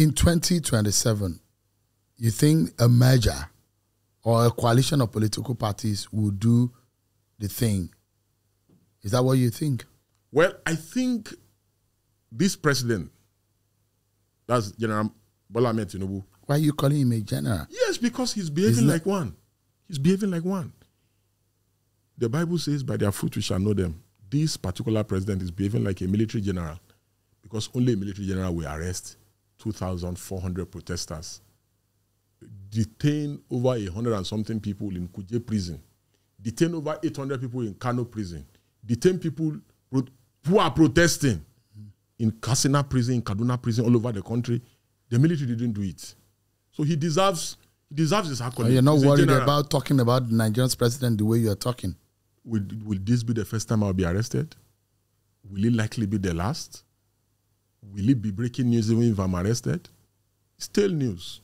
In 2027, you think a merger or a coalition of political parties will do the thing? Is that what you think? Well, I think this president, that's General Bola Ahmed Tinubu. Why are you calling him a general? Yes, because he's behaving like one. He's behaving like one. The Bible says, by their fruit we shall know them. This particular president is behaving like a military general because only a military general will arrest 2,400 protesters, detain over 100 and something people in Kuje prison, detain over 800 people in Kano prison, detain people who are protesting in Katsina prison, in Kaduna prison, all over the country. The military didn't do it. So he deserves his accolade. You're not worried about talking about Nigeria's president the way you are talking? Will this be the first time I'll be arrested? Will it likely be the last? Will it be breaking news even if I'm arrested? Still news.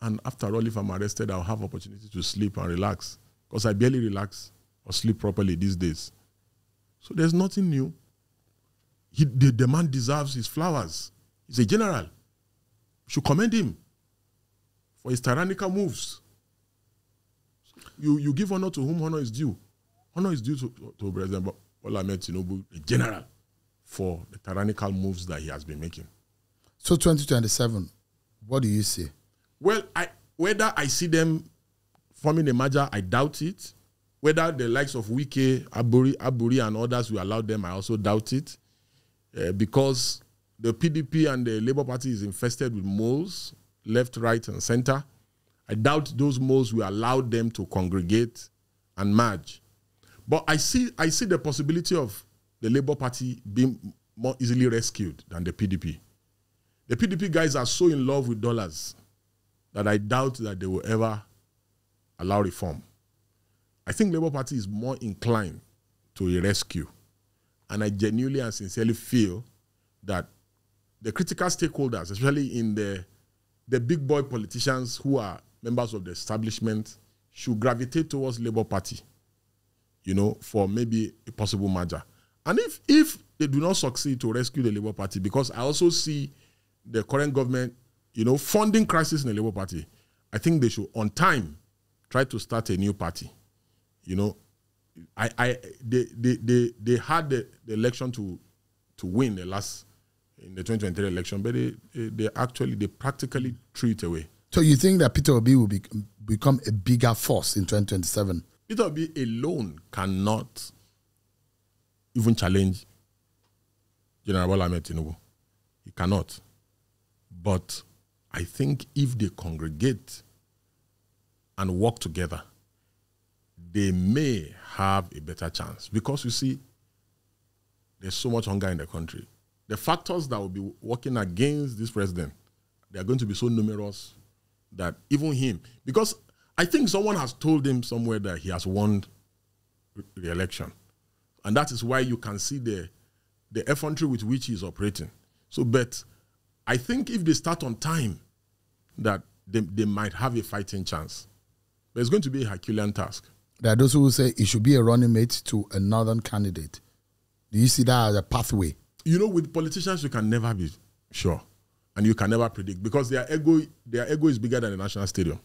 And after all, if I'm arrested, I'll have opportunity to sleep and relax because I barely relax or sleep properly these days. So there's nothing new. The man deserves his flowers. He's a general. We should commend him for his tyrannical moves. You give honor to whom honor is due. Honor is due to President Bola Ahmed Tinubu, a general, for the tyrannical moves that he has been making. So 2027, what do you see? Well, whether I see them forming a merger, I doubt it. Whether the likes of Wike, Aburi, and others will allow them, I also doubt it. Because the PDP and the Labour Party is infested with moles, left, right, and center. I doubt those moles will allow them to congregate and merge. But I see the possibility of the Labour Party being more easily rescued than the PDP. The PDP guys are so in love with dollars that I doubt that they will ever allow reform. I think Labour Party is more inclined to a rescue. And I genuinely and sincerely feel that the critical stakeholders, especially in the big boy politicians who are members of the establishment, should gravitate towards Labour Party, for maybe a possible merger. And if they do not succeed to rescue the Labour Party, because I also see the current government, funding crisis in the Labour Party, I think they should, on time, try to start a new party. They had the election to win in the 2023 election, but they practically threw it away. So you think that Peter Obi will become a bigger force in 2027? Peter Obi alone cannot even challenge General Bola Ahmed Tinubu. He cannot. But I think if they congregate and work together, they may have a better chance. Because you see, there's so much hunger in the country. The factors that will be working against this president, they are going to be so numerous that even him, because I think someone has told him somewhere that he has won the election. And that is why you can see the effrontery with which he is operating. So, but I think if they start on time, that they might have a fighting chance. But it's going to be a Herculean task. There are those who will say it should be a running mate to a northern candidate. Do you see that as a pathway? With politicians, you can never be sure. And you can never predict because their ego is bigger than the national stadium.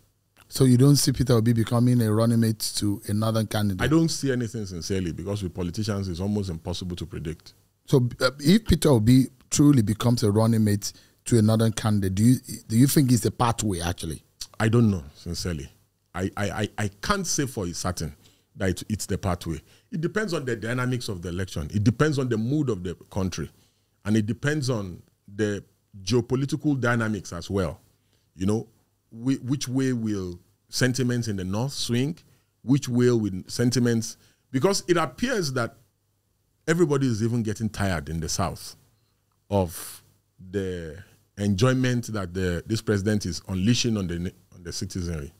So you don't see Peter Obi becoming a running mate to a northern candidate? I don't see anything sincerely because with politicians, it's almost impossible to predict. So if Peter Obi truly becomes a running mate to a northern candidate, do you think it's a pathway actually? I don't know, sincerely. I can't say for certain that it's the pathway. It depends on the dynamics of the election. It depends on the mood of the country. And it depends on the geopolitical dynamics as well. Which way will sentiments in the north swing? Which way will sentiments... Because it appears that everybody is even getting tired in the south of the enjoyment that this president is unleashing on the citizenry.